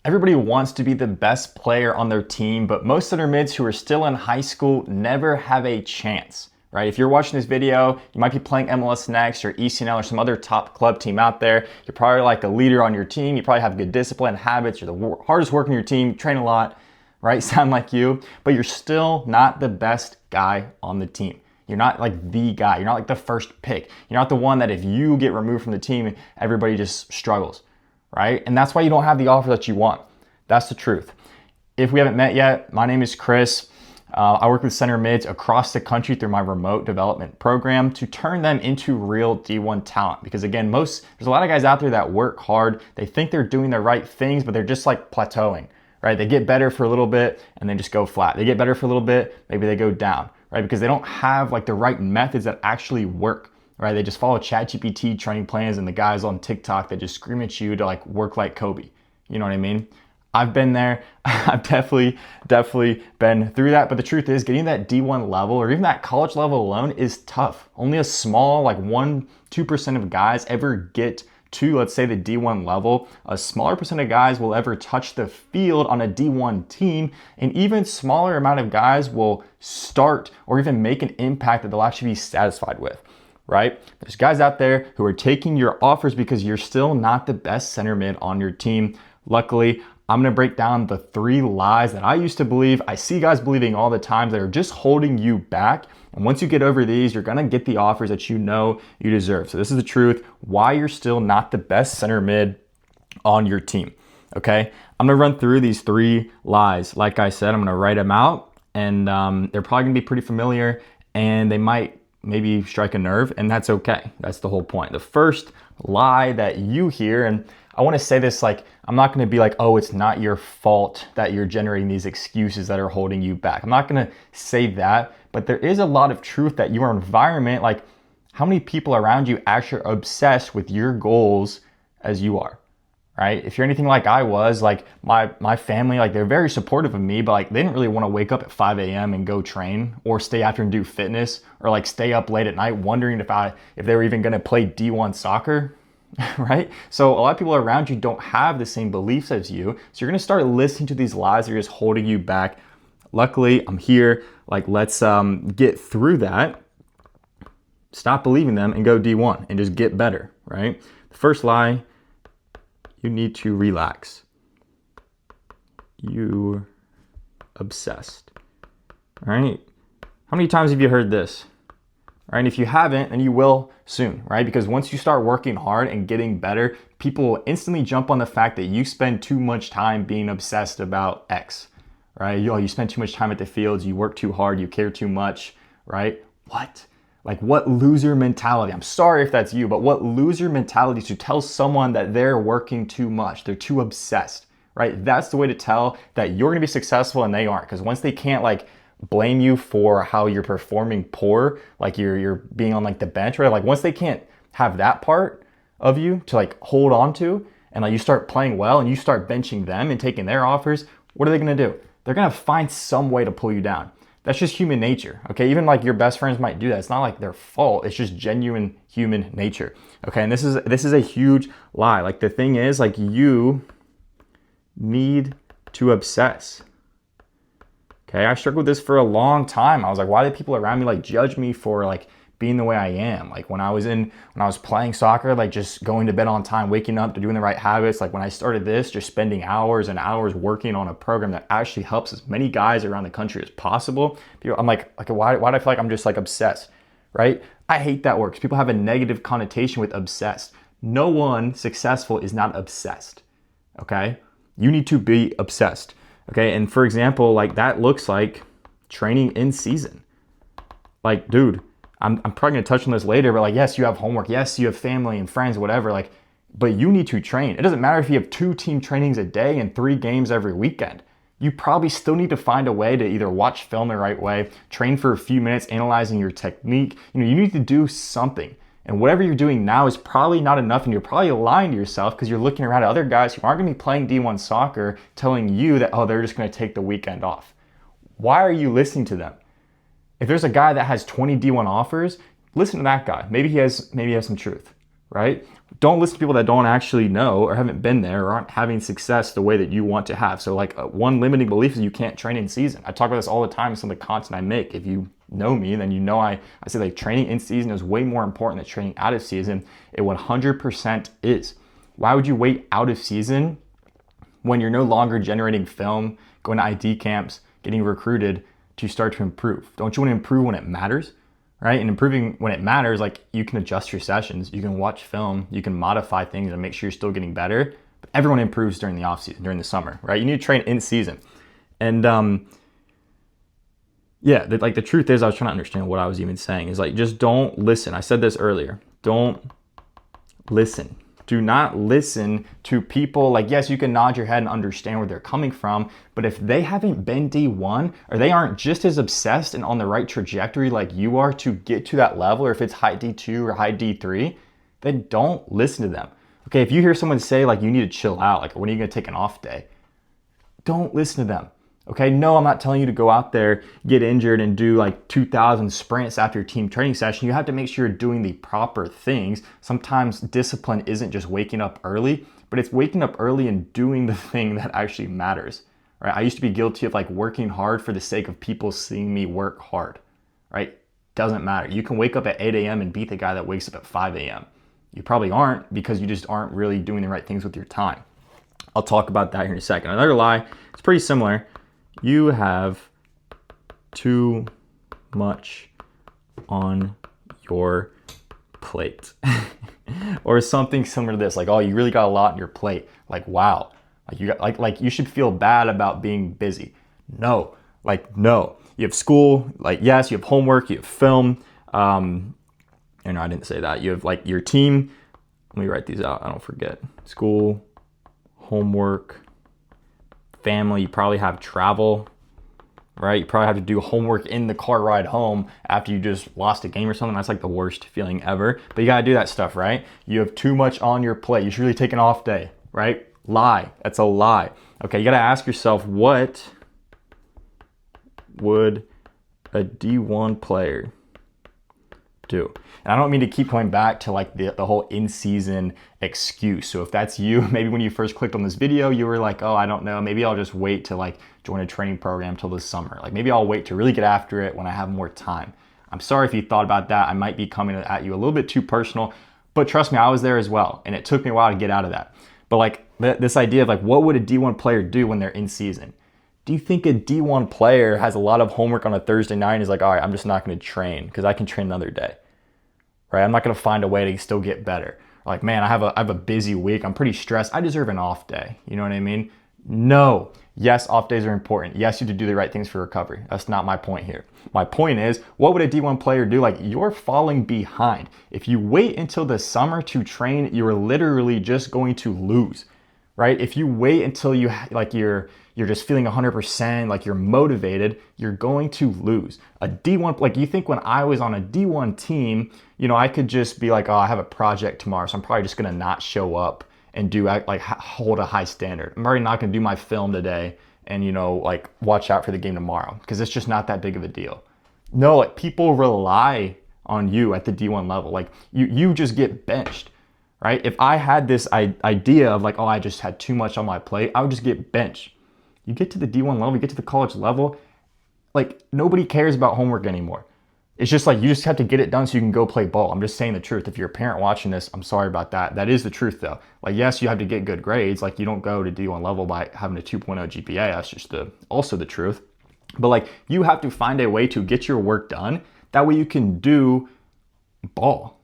Everybody wants to be the best player on their team, but most center mids who are still in high school never have a chance, right? If you're watching this video, you might be playing MLS Next or ECNL or some other top club team out there. You're probably like a leader on your team. You probably have good discipline, habits. You're the hardest worker in your team, train a lot, right? Sound like you, but you're still not the best guy on the team. You're not like the guy. You're not like the first pick. You're not the one that if you get removed from the team, everybody just struggles. Right? And that's why you don't have the offer that you want. That's the truth. If we haven't met yet, my name is Chris. I work with center mids across the country through my remote development program to turn them into real D1 talent. Because again, there's a lot of guys out there that work hard. They think they're doing the right things, but they're just like plateauing, right? They get better for a little bit and then just go flat. They get better for a little bit, maybe they go down, right? Because they don't have like the right methods that actually work. Right? They just follow ChatGPT training plans and the guys on TikTok that just scream at you to like work like Kobe. You know what I mean? I've been there. I've definitely been through that. But the truth is getting that D1 level or even that college level alone is tough. Only a small, like 1-2% of guys ever get to, let's say, the D1 level. A smaller percent of guys will ever touch the field on a D1 team. And even smaller amount of guys will start or even make an impact that they'll actually be satisfied with. Right? There's guys out there who are taking your offers because you're still not the best center mid on your team. Luckily, I'm going to break down the 3 lies that I used to believe. I see guys believing all the time that are just holding you back. And once you get over these, you're going to get the offers that you know you deserve. So this is the truth, why you're still not the best center mid on your team. Okay? I'm going to run through these 3 lies. Like I said, I'm going to write them out and they're probably going to be pretty familiar and they might maybe strike a nerve, and that's okay. That's the whole point. The first lie that you hear, and I want to say this like, I'm not going to be like, oh, it's not your fault that you're generating these excuses that are holding you back. I'm not going to say that, but there is a lot of truth that your environment, like how many people around you actually are obsessed with your goals as you are. Right? If you're anything like I was, like my family, like they're very supportive of me, but like they didn't really want to wake up at 5 a.m. and go train or stay after and do fitness or like stay up late at night wondering if they were even going to play D1 soccer, right? So a lot of people around you don't have the same beliefs as you. So you're going to start listening to these lies that are just holding you back. Luckily, I'm here. Like, let's get through that. Stop believing them and go D1 and just get better, right? The first lie, you need to relax. You obsessed. All right? How many times have you heard this? All right? If you haven't, then you will soon, right? Because once you start working hard and getting better, people will instantly jump on the fact that you spend too much time being obsessed about X, right? You spend too much time at the fields, you work too hard, you care too much, right? What? Like what loser mentality? I'm sorry if that's you, but what loser mentality to tell someone that they're working too much, they're too obsessed, right? That's the way to tell that you're gonna be successful and they aren't. Because once they can't like blame you for how you're performing poor, like you're being on like the bench, right? Like once they can't have that part of you to like hold on to and like you start playing well and you start benching them and taking their offers, what are they gonna do? They're gonna find some way to pull you down. That's just human nature, okay? Even like your best friends might do that. It's not like their fault. It's just genuine human nature, okay? And this is a huge lie. Like the thing is, like you need to obsess, okay? I struggled with this for a long time. I was like, why did people around me like judge me for like being the way I am? Like when I was playing soccer, like just going to bed on time, waking up to doing the right habits. Like when I started this, just spending hours and hours working on a program that actually helps as many guys around the country as possible. I'm like why do I feel like I'm just like obsessed, right? I hate that word because people have a negative connotation with obsessed. No one successful is not obsessed, okay? You need to be obsessed, okay? And for example, like that looks like training in season. Like, dude, I'm probably gonna touch on this later, but like, yes, you have homework. Yes, you have family and friends, whatever, like, but you need to train. It doesn't matter if you have 2 team trainings a day and 3 games every weekend. You probably still need to find a way to either watch film the right way, train for a few minutes, analyzing your technique. You need to do something. And whatever you're doing now is probably not enough, and you're probably lying to yourself because you're looking around at other guys who aren't gonna be playing D1 soccer telling you that, oh, they're just gonna take the weekend off. Why are you listening to them? If there's a guy that has 20 D1 offers, listen to that guy. Maybe he has some truth, right? Don't listen to people that don't actually know or haven't been there or aren't having success the way that you want to have. So like one limiting belief is you can't train in season. I talk about this all the time in some of the content I make. If you know me, then you know I say like training in season is way more important than training out of season. It 100% is. Why would you wait out of season when you're no longer generating film, going to ID camps, getting recruited to start to improve? Don't you want to improve when it matters? Right? And improving when it matters, like you can adjust your sessions, you can watch film, you can modify things and make sure you're still getting better. But everyone improves during the off season, during the summer, right? You need to train in season. And like the truth is, I was trying to understand what I was even saying. Is like, just don't listen. I said this earlier. Don't listen. Do not listen to people. Like, yes, you can nod your head and understand where they're coming from, but if they haven't been D1 or they aren't just as obsessed and on the right trajectory like you are to get to that level, or if it's high D2 or high D3, then don't listen to them. Okay, if you hear someone say like you need to chill out, like when are you gonna take an off day? Don't listen to them. Okay, no, I'm not telling you to go out there, get injured and do like 2,000 sprints after your team training session. You have to make sure you're doing the proper things. Sometimes discipline isn't just waking up early, but it's waking up early and doing the thing that actually matters, right? I used to be guilty of like working hard for the sake of people seeing me work hard, right? Doesn't matter. You can wake up at 8 a.m. and beat the guy that wakes up at 5 a.m. You probably aren't, because you just aren't really doing the right things with your time. I'll talk about that here in a second. Another lie, it's pretty similar. You have too much on your plate. Or something similar to this, like, oh, you really got a lot on your plate. Like, wow, like you got like you should feel bad about being busy. No, no. You have school, like yes, you have homework, you have film. I didn't say that. You have like your team. Let me write these out, I don't forget. School, homework, family. You probably have travel, right? You probably have to do homework in the car ride home after you just lost a game or something. That's like the worst feeling ever. But you gotta do that stuff, right? You have too much on your plate. You should really take an off day, right? Lie. That's a lie. Okay, you gotta ask yourself, what would a D1 player do? And I don't mean to keep going back to like the whole in-season excuse. So if that's you, maybe when you first clicked on this video, you were like, oh, I don't know, maybe I'll just wait to like join a training program till this summer. Like maybe I'll wait to really get after it when I have more time. I'm sorry if you thought about that. I might be coming at you a little bit too personal, but trust me, I was there as well. And it took me a while to get out of that. But like this idea of like, what would a D1 player do when they're in season? Do you think a D1 player has a lot of homework on a Thursday night and is like, all right, I'm just not going to train because I can train another day? Right? I'm not going to find a way to still get better. Like, man, I have a busy week. I'm pretty stressed. I deserve an off day. You know what I mean? No. Yes, off days are important. Yes, you have to do the right things for recovery. That's not my point here. My point is, what would a D1 player do? Like, you're falling behind. If you wait until the summer to train, you're literally just going to lose, right? If you wait until you're just feeling 100%, like you're motivated, you're going to lose. A D1, like you think when I was on a D1 team, I could just be like, oh, I have a project tomorrow, so I'm probably just gonna not show up and hold a high standard. I'm already not gonna do my film today and, like watch out for the game tomorrow because it's just not that big of a deal. No, like people rely on you at the D1 level. Like you just get benched, right? If I had this idea of like, oh, I just had too much on my plate, I would just get benched. You get to the D1 level, you get to the college level, like nobody cares about homework anymore. It's just like you just have to get it done so you can go play ball. I'm just saying the truth. If you're a parent watching this, I'm sorry about that. That is the truth though. Like yes, you have to get good grades. Like you don't go to D1 level by having a 2.0 GPA. That's just also the truth. But like you have to find a way to get your work done. That way you can do ball,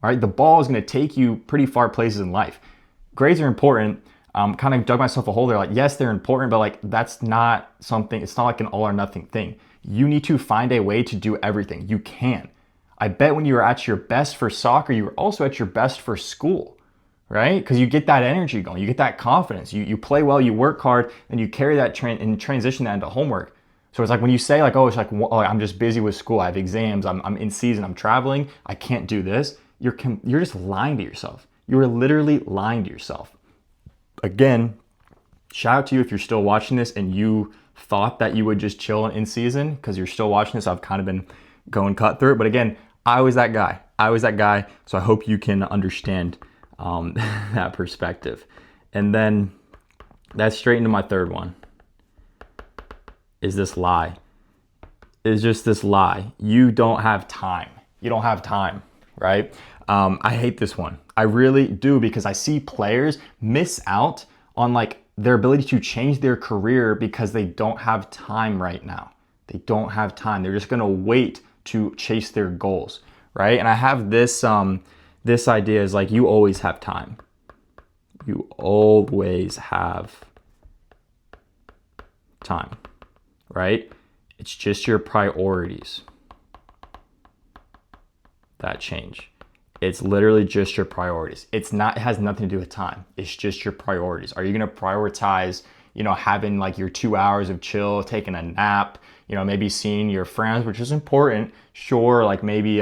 right? The ball is going to take you pretty far places in life. Grades are important. Kind of dug myself a hole there. Like, yes, they're important, but like, that's not something, it's not like an all or nothing thing. You need to find a way to do everything. You can. I bet when you were at your best for soccer, you were also at your best for school, right? Because you get that energy going, you get that confidence, you play well, you work hard, and you carry that and transition that into homework. So it's like when you say like, oh, it's like, oh, I'm just busy with school, I have exams, I'm in season, I'm traveling, I can't do this. You're just lying to yourself. You are literally lying to yourself. Again, shout out to you if you're still watching this and you thought that you would just chill in season because you're still watching this. I've kind of been going cut through it. But again, I was that guy. So I hope you can understand that perspective. And then that's straight into my third one. Is this lie? Is just this lie. You don't have time. You don't have time, right? I hate this one. I really do, because I see players miss out on like their ability to change their career because they don't have time right now. They don't have time. They're just gonna wait to chase their goals, right? And I have this this idea is like, you always have time. You always have time, right? It's just your priorities that change. It's literally just your priorities. It has nothing to do with time. It's just your priorities. Are you gonna prioritize, having like your 2 hours of chill, taking a nap, maybe seeing your friends, which is important, sure, like maybe,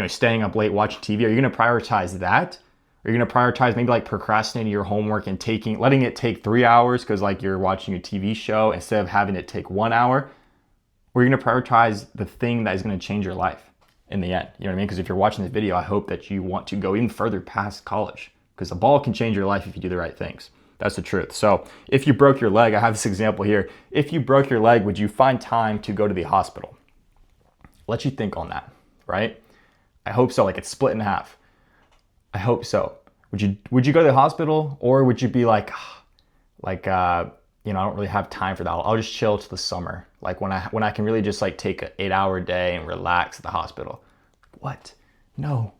staying up late watching TV. Are you gonna prioritize that? Are you gonna prioritize maybe like procrastinating your homework and letting it take 3 hours because like you're watching a TV show instead of having it take 1 hour? Or are you gonna prioritize the thing that is gonna change your life in the end? You know what I mean? Because if you're watching this video, I hope that you want to go even further past college, because the ball can change your life if you do the right things. That's the truth. So if you broke your leg, I have this example here. If you broke your leg, would you find time to go to the hospital? Let you think on that, right? I hope so. Like, it's split in half. I hope so. Would you go to the hospital, or would you be like, I don't really have time for that. I'll just chill till the summer. Like when I can really just like take an 8-hour day and relax at the hospital. What? No,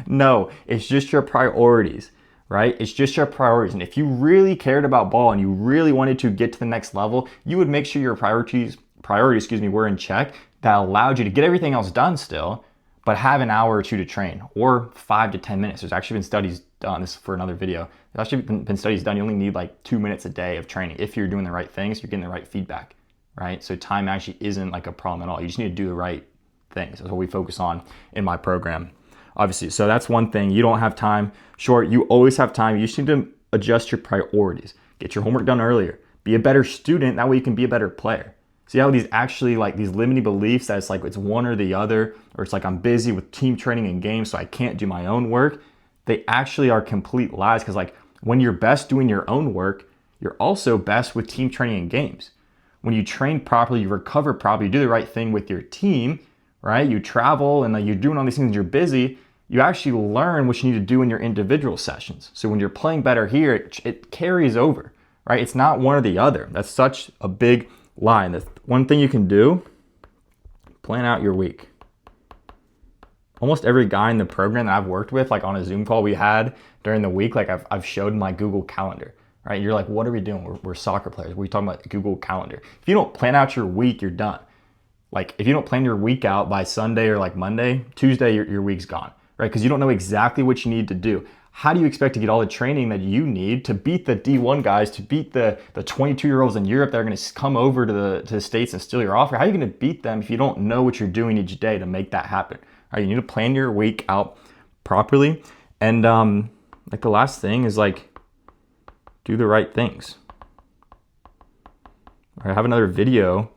no, it's just your priorities, right? It's just your priorities. And if you really cared about ball and you really wanted to get to the next level, you would make sure your priorities, were in check. That allowed you to get everything else done still, but have an hour or two to train, or 5 to 10 minutes. There's actually been studies done, this is for another video. There's actually been studies done, you only need like 2 minutes a day of training if you're doing the right things, you're getting the right feedback, right? So time actually isn't like a problem at all. You just need to do the right things. That's what we focus on in my program, obviously. So that's one thing. You don't have time. Sure, you always have time. You just need to adjust your priorities. Get your homework done earlier. Be a better student. That way you can be a better player. See how these actually like these limiting beliefs that it's like it's one or the other, or it's like I'm busy with team training and games so I can't do my own work. They actually are complete lies, because like when you're best doing your own work, you're also best with team training and games. When you train properly, you recover properly, you do the right thing with your team, right? You travel and like you're doing all these things, you're busy, you actually learn what you need to do in your individual sessions. So when you're playing better here, it carries over, right? It's not one or the other. That's such a big lie. And the one thing you can do, plan out your week. Almost every guy in the program that I've worked with, like on a Zoom call we had during the week, like I've showed my Google Calendar, right? You're like, what are we doing? We're soccer players. We're talking about Google Calendar. If you don't plan out your week, you're done. Like if you don't plan your week out by Sunday or like Monday, Tuesday, your week's gone, right? Because you don't know exactly what you need to do. How do you expect to get all the training that you need to beat the D1 guys, to beat the 22-year-olds in Europe that are going to come over to the States and steal your offer? How are you going to beat them if you don't know what you're doing each day to make that happen? All right, you need to plan your week out properly. And like the last thing is like, do the right things. I have another video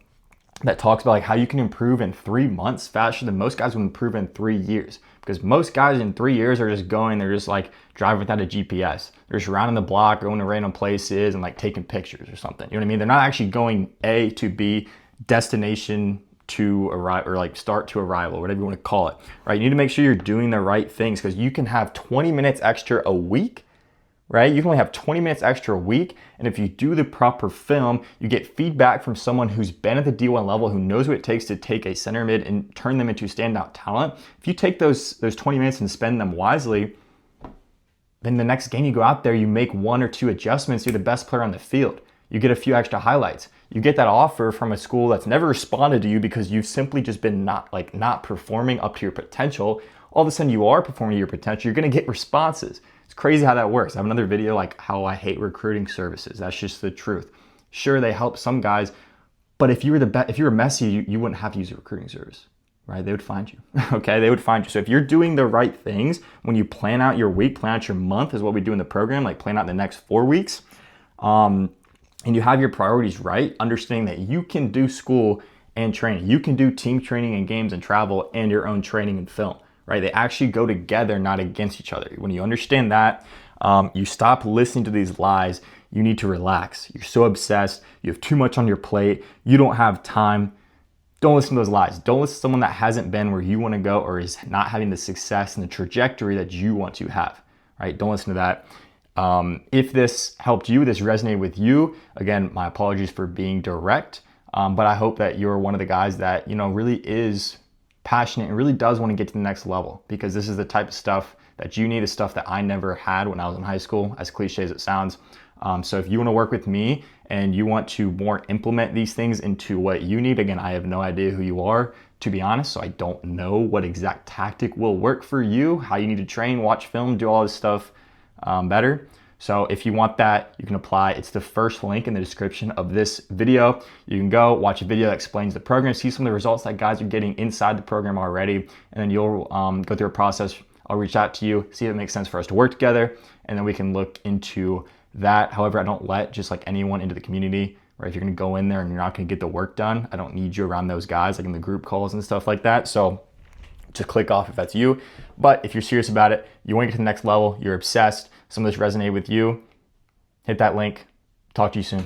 that talks about like how you can improve in 3 months faster than most guys will improve in 3 years. Because most guys in 3 years are just they're just like driving without a GPS. They're just rounding the block, going to random places and like taking pictures or something. You know what I mean? They're not actually going A to B, destination to arrive, or like start to arrival, whatever you want to call it, right? You need to make sure you're doing the right things, because you can have 20 minutes extra a week, right? You can only have 20 minutes extra a week. And if you do the proper film, you get feedback from someone who's been at the D1 level, who knows what it takes to take a center mid and turn them into standout talent. If you take those 20 minutes and spend them wisely, then the next game you go out there, you make 1 or 2 adjustments, you're the best player on the field. You get a few extra highlights. You get that offer from a school that's never responded to you because you've simply just been not performing up to your potential. All of a sudden you are performing to your potential, you're gonna get responses. It's crazy how that works. I have another video like how I hate recruiting services. That's just the truth. Sure, they help some guys, but if you were Messi, you wouldn't have to use a recruiting service, right? They would find you, okay? They would find you. So if you're doing the right things, when you plan out your week, plan out your month is what we do in the program, like plan out the next 4 weeks, and you have your priorities right, understanding that you can do school and training. You can do team training and games and travel and your own training and film, right? They actually go together, not against each other. When you understand that, you stop listening to these lies. You need to relax. You're so obsessed. You have too much on your plate. You don't have time. Don't listen to those lies. Don't listen to someone that hasn't been where you want to go or is not having the success and the trajectory that you want to have, right? Don't listen to that. If this helped you, this resonated with you, again, my apologies for being direct, but I hope that you're one of the guys that, really is passionate and really does want to get to the next level, because this is the type of stuff that you need, the stuff that I never had when I was in high school, as cliche as it sounds. So if you want to work with me and you want to more implement these things into what you need, again, I have no idea who you are, to be honest, so I don't know what exact tactic will work for you, how you need to train, watch film, do all this stuff better. So if you want that, you can apply. It's the first link in the description of this video. You can go watch a video that explains the program, see some of the results that guys are getting inside the program already, and then you'll go through a process. I'll reach out to you, see if it makes sense for us to work together, and then we can look into that. However, I don't let just like anyone into the community, right? If you're gonna go in there and you're not gonna get the work done, I don't need you around those guys, like in the group calls and stuff like that. So just click off if that's you. But if you're serious about it, you wanna get to the next level, you're obsessed, some of this resonated with you, hit that link. Talk to you soon.